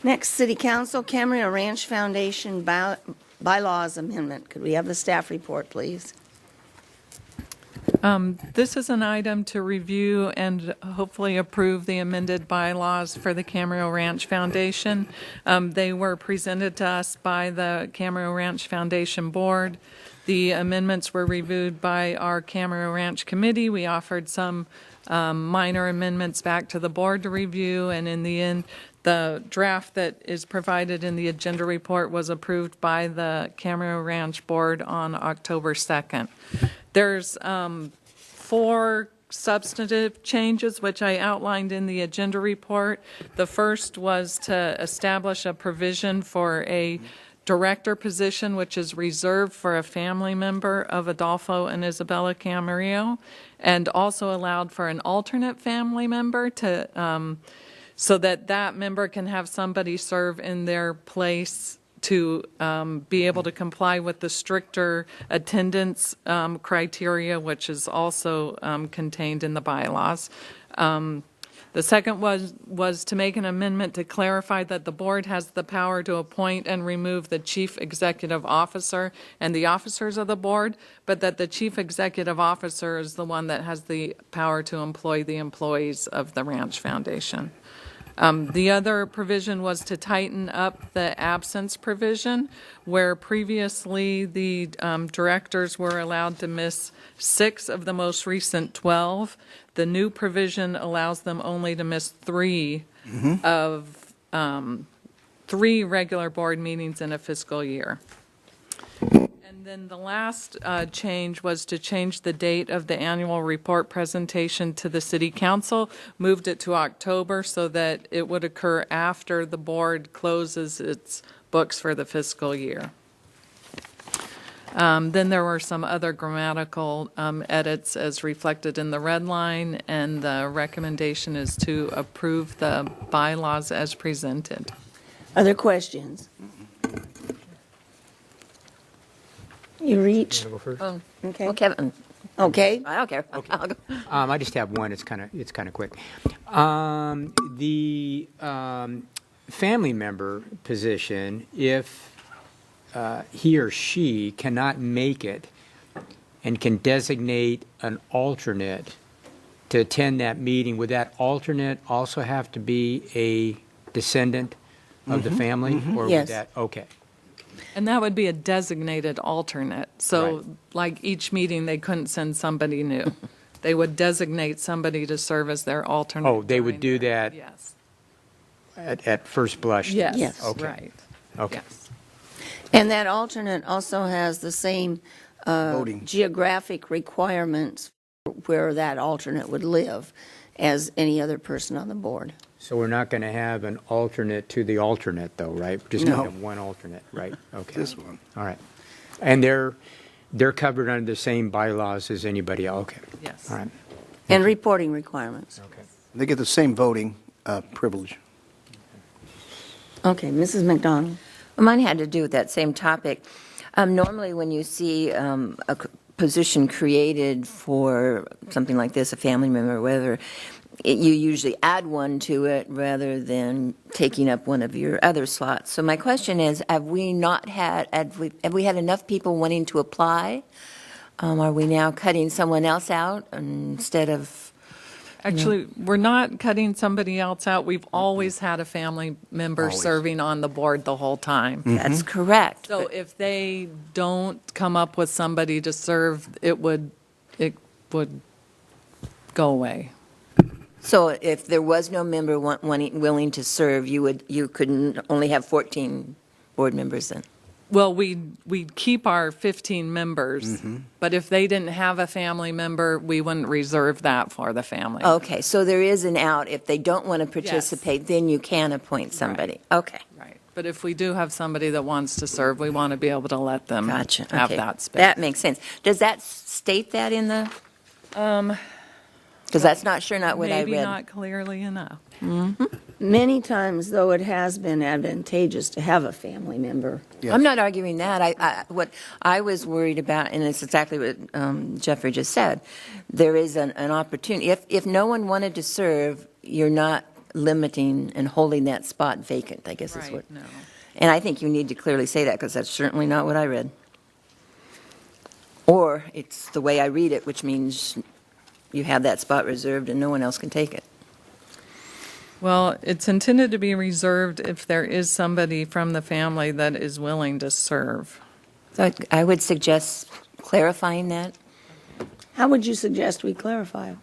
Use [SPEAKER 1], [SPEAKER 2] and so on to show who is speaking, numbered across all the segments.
[SPEAKER 1] Next, City Council, Camarillo Ranch Foundation Bylaws Amendment. Could we have the staff report, please?
[SPEAKER 2] This is an item to review and hopefully approve the amended bylaws for the Camarillo Ranch Foundation. They were presented to us by the Camarillo Ranch Foundation Board. The amendments were reviewed by our Camarillo Ranch Committee. We offered some minor amendments back to the board to review, and in the end, the draft that is provided in the agenda report was approved by the Camarillo Ranch Board on October 2nd. There's 4 substantive changes, which I outlined in the agenda report. The first was to establish a provision for a director position, which is reserved for a family member of Adolfo and Isabella Camarillo, and also allowed for an alternate family member to, so that that member can have somebody serve in their place to be able to comply with the stricter attendance criteria, which is also contained in the bylaws. The second was to make an amendment to clarify that the board has the power to appoint and remove the chief executive officer and the officers of the board, but that the chief executive officer is the one that has the power to employ the employees of the Ranch Foundation. The other provision was to tighten up the absence provision, where previously the directors were allowed to miss 6 of the most recent 12. The new provision allows them only to miss 3 of 3 regular board meetings in a fiscal year. And then the last change was to change the date of the annual report presentation to the City Council, moved it to October so that it would occur after the board closes its books for the fiscal year. Then there were some other grammatical edits as reflected in the red line, and the recommendation is to approve the bylaws as presented.
[SPEAKER 1] Other questions? You reach.
[SPEAKER 3] Go first.
[SPEAKER 1] Okay.
[SPEAKER 4] Well, Kevin,
[SPEAKER 1] Okay.
[SPEAKER 4] I don't care. I'll go.
[SPEAKER 3] I just have one. It's kind of quick. The family member position, if he or she cannot make it and can designate an alternate to attend that meeting, would that alternate also have to be a descendant of the family? Or
[SPEAKER 1] Yes.
[SPEAKER 3] would that, okay.
[SPEAKER 2] And that would be a designated alternate. So
[SPEAKER 3] Right.
[SPEAKER 2] like each meeting, they couldn't send somebody new. They would designate somebody to serve as their alternate.
[SPEAKER 3] Oh, they would do
[SPEAKER 2] during
[SPEAKER 3] that
[SPEAKER 2] Yes.
[SPEAKER 3] at first blush?
[SPEAKER 2] Yes,
[SPEAKER 1] Yes.
[SPEAKER 3] Okay.
[SPEAKER 2] right.
[SPEAKER 3] Okay.
[SPEAKER 2] Yes.
[SPEAKER 1] And that alternate also has the same geographic requirements where that alternate would live as any other person on the board.
[SPEAKER 3] So we're not going to have an alternate to the alternate, though, right? We're just going to have one alternate, right? Okay.
[SPEAKER 5] This one.
[SPEAKER 3] All right. And they're covered under the same bylaws as anybody else? Okay.
[SPEAKER 2] Yes.
[SPEAKER 3] All right.
[SPEAKER 1] And reporting requirements.
[SPEAKER 3] Okay.
[SPEAKER 5] They get the same voting privilege.
[SPEAKER 1] Okay, Mrs. McDonald.
[SPEAKER 4] Mine had to do with that same topic. Normally, when you see position created for something like this, a family member or whatever, you usually add one to it rather than taking up one of your other slots. So my question is, have we had enough people wanting to apply? Are we now cutting someone else out instead of?
[SPEAKER 2] Actually, we're not cutting somebody else out. We've always had a family member serving on the board the whole time.
[SPEAKER 4] That's correct.
[SPEAKER 2] So if they don't come up with somebody to serve, it would go away.
[SPEAKER 4] So if there was no member willing to serve, you could only have 14 board members then?
[SPEAKER 2] Well, we'd keep our 15 members, but if they didn't have a family member, we wouldn't reserve that for the family.
[SPEAKER 4] Okay, so there is an out. If they don't want to participate, then you can appoint somebody. Okay.
[SPEAKER 2] Right. But if we do have somebody that wants to serve, we want to be able to let them
[SPEAKER 4] Gotcha.
[SPEAKER 2] have
[SPEAKER 4] Okay.
[SPEAKER 2] that space.
[SPEAKER 4] That makes sense. Does that state that in the? Because that's not what I read.
[SPEAKER 2] Maybe not clearly enough.
[SPEAKER 1] Many times, though, it has been advantageous to have a family member.
[SPEAKER 5] Yes.
[SPEAKER 4] I'm not arguing that. What I was worried about, and it's exactly what Jeffrey just said, there is an opportunity. If no one wanted to serve, you're not limiting and holding that spot vacant, I guess is what.
[SPEAKER 2] Right, no.
[SPEAKER 4] And I think you need to clearly say that, because that's certainly not what I read. Or it's the way I read it, which means you have that spot reserved and no one else can take it.
[SPEAKER 2] Well, it's intended to be reserved if there is somebody from the family that is willing to serve.
[SPEAKER 4] So I would suggest clarifying that.
[SPEAKER 1] How would you suggest we clarify?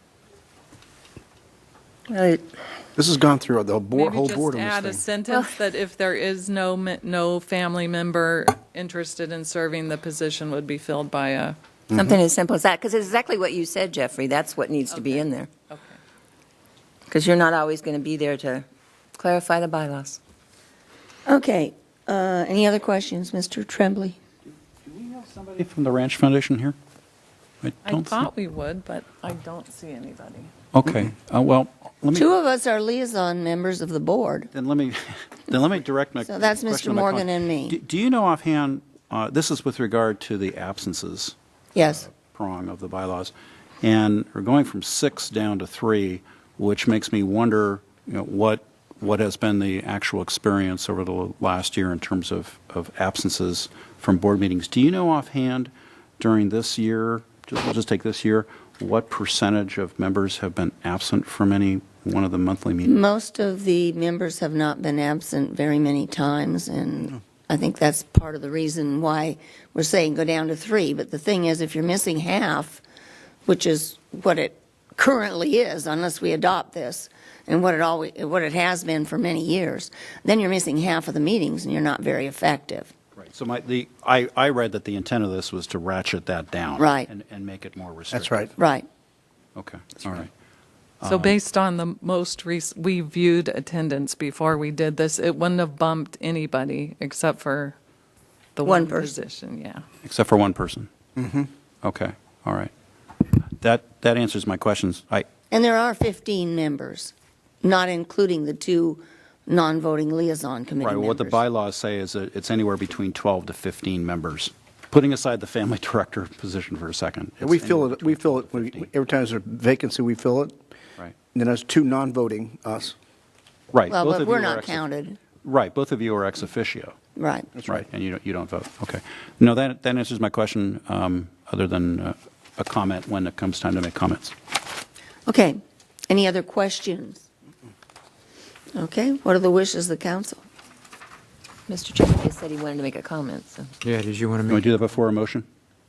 [SPEAKER 4] Well,
[SPEAKER 5] This has gone through the board,
[SPEAKER 2] Maybe
[SPEAKER 5] whole
[SPEAKER 2] just
[SPEAKER 5] board on
[SPEAKER 2] add a
[SPEAKER 5] this thing.
[SPEAKER 2] sentence that if there is no family member interested in serving, the position would be filled by a,
[SPEAKER 4] Something as simple as that, because it's exactly what you said, Jeffrey. That's what needs to be in there.
[SPEAKER 2] okay.
[SPEAKER 4] Because you're not always going to be there to clarify the bylaws.
[SPEAKER 1] Okay, any other questions, Mr. Tremblay?
[SPEAKER 6] Do we have somebody from the Ranch Foundation here?
[SPEAKER 2] I
[SPEAKER 6] don't see-
[SPEAKER 2] thought we would, but I don't see anybody.
[SPEAKER 6] Okay, well, let
[SPEAKER 1] Two
[SPEAKER 6] me,
[SPEAKER 1] of us are liaison members of the board.
[SPEAKER 6] then let me direct my
[SPEAKER 1] So that's
[SPEAKER 6] question
[SPEAKER 1] Mr.
[SPEAKER 6] to my
[SPEAKER 1] Morgan
[SPEAKER 6] client.
[SPEAKER 1] and me.
[SPEAKER 6] Do you know offhand, this is with regard to the absences
[SPEAKER 1] Yes.
[SPEAKER 6] prong of the bylaws, and we're going from 6 down to 3, which makes me wonder, what has been the actual experience over the last year in terms of absences from board meetings. Do you know offhand during this year, we'll just take this year, what percentage of members have been absent from any one of the monthly meetings?
[SPEAKER 1] Most of the members have not been absent very many times, and I think that's part of the reason why we're saying go down to 3. But the thing is, if you're missing half, which is what it currently is, unless we adopt this, and what it has been for many years, then you're missing half of the meetings, and you're not very effective.
[SPEAKER 6] Right. So I read that the intent of this was to ratchet that down.
[SPEAKER 1] Right.
[SPEAKER 6] And make it more restrictive.
[SPEAKER 5] That's right.
[SPEAKER 1] Right.
[SPEAKER 6] Okay, all right.
[SPEAKER 2] So based on the most recent, we viewed attendance before we did this, it wouldn't have bumped anybody except for the
[SPEAKER 1] One
[SPEAKER 2] one
[SPEAKER 1] person.
[SPEAKER 2] position, yeah.
[SPEAKER 6] Except for one person? Mm-hmm. Okay, all right. That answers my questions.
[SPEAKER 1] And there are 15 members, not including the 2 non-voting liaison committee
[SPEAKER 6] Right,
[SPEAKER 1] members.
[SPEAKER 6] well, what the bylaws say is that it's anywhere between 12 to 15 members. Putting aside the family director position for a second.
[SPEAKER 5] And we
[SPEAKER 6] it's
[SPEAKER 5] fill
[SPEAKER 6] anywhere
[SPEAKER 5] it, we
[SPEAKER 6] between
[SPEAKER 5] fill
[SPEAKER 6] 12
[SPEAKER 5] it,
[SPEAKER 6] to 15.
[SPEAKER 5] every time there's a vacancy, we fill it.
[SPEAKER 6] Right,
[SPEAKER 5] And then there's 2 non-voting, us.
[SPEAKER 6] right.
[SPEAKER 1] Well,
[SPEAKER 6] both
[SPEAKER 1] but
[SPEAKER 6] of
[SPEAKER 1] we're
[SPEAKER 6] you are
[SPEAKER 1] not
[SPEAKER 6] ex-
[SPEAKER 1] counted.
[SPEAKER 6] Right, both of you are ex officio.
[SPEAKER 1] Right.
[SPEAKER 6] Right, and you don't vote, okay. No, that answers my question, other than a comment when it comes time to make comments.
[SPEAKER 1] Okay. Any other questions? Okay. What are the wishes of the council?
[SPEAKER 4] Mr. Chairman just said he wanted to make a comment, so.
[SPEAKER 3] Yeah, did you want to
[SPEAKER 6] Can we
[SPEAKER 3] make?
[SPEAKER 6] do that before a motion?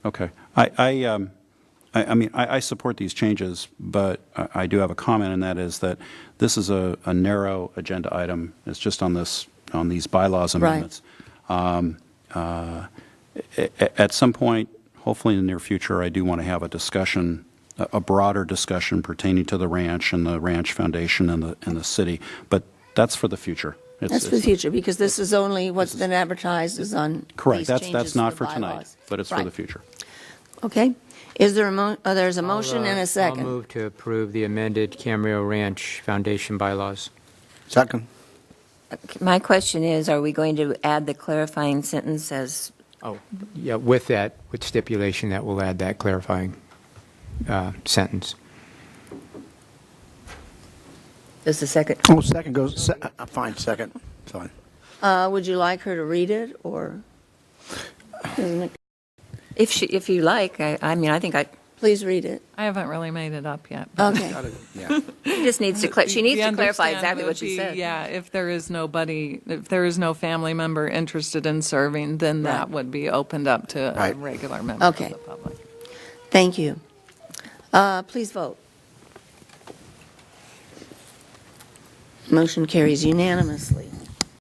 [SPEAKER 6] Okay. I mean, I support these changes, but I do have a comment, and that is that this is a narrow agenda item. It's just on these bylaws amendments. At some point, hopefully in the near future, I do want to have a discussion, a broader discussion pertaining to the ranch and the Ranch Foundation and the city, but that's for the future.
[SPEAKER 1] That's for the future, because this is only what's been advertised is on
[SPEAKER 6] Correct.
[SPEAKER 1] these
[SPEAKER 6] That's
[SPEAKER 1] changes
[SPEAKER 6] not
[SPEAKER 1] to
[SPEAKER 6] for
[SPEAKER 1] the
[SPEAKER 6] tonight,
[SPEAKER 1] bylaws.
[SPEAKER 6] but it's for
[SPEAKER 1] Right.
[SPEAKER 6] the future.
[SPEAKER 1] Okay. Is there there's a motion and a
[SPEAKER 3] I'll
[SPEAKER 1] second?
[SPEAKER 3] move to approve the amended Cameo Ranch Foundation bylaws.
[SPEAKER 5] Second.
[SPEAKER 4] My question is, are we going to add the clarifying sentence as,
[SPEAKER 3] Oh, yeah, with that, with stipulation that we'll add that clarifying sentence.
[SPEAKER 4] does the second?
[SPEAKER 5] Oh, second goes, fine, second, fine.
[SPEAKER 1] Would you like her to read it, or? Isn't it-
[SPEAKER 4] If you like, I mean, I think
[SPEAKER 1] Please read it.
[SPEAKER 2] I haven't really made it up yet.
[SPEAKER 1] Okay.
[SPEAKER 5] Yeah.
[SPEAKER 4] she just needs to, she needs
[SPEAKER 2] The
[SPEAKER 4] to clarify
[SPEAKER 2] understand
[SPEAKER 4] exactly
[SPEAKER 2] would
[SPEAKER 4] what she
[SPEAKER 2] be,
[SPEAKER 4] said.
[SPEAKER 2] Yeah, if there is no family member interested in serving, then that would be opened up to a
[SPEAKER 5] Right.
[SPEAKER 2] regular member of
[SPEAKER 1] Okay.
[SPEAKER 2] the public.
[SPEAKER 1] Thank you. Please vote. Motion carries unanimously.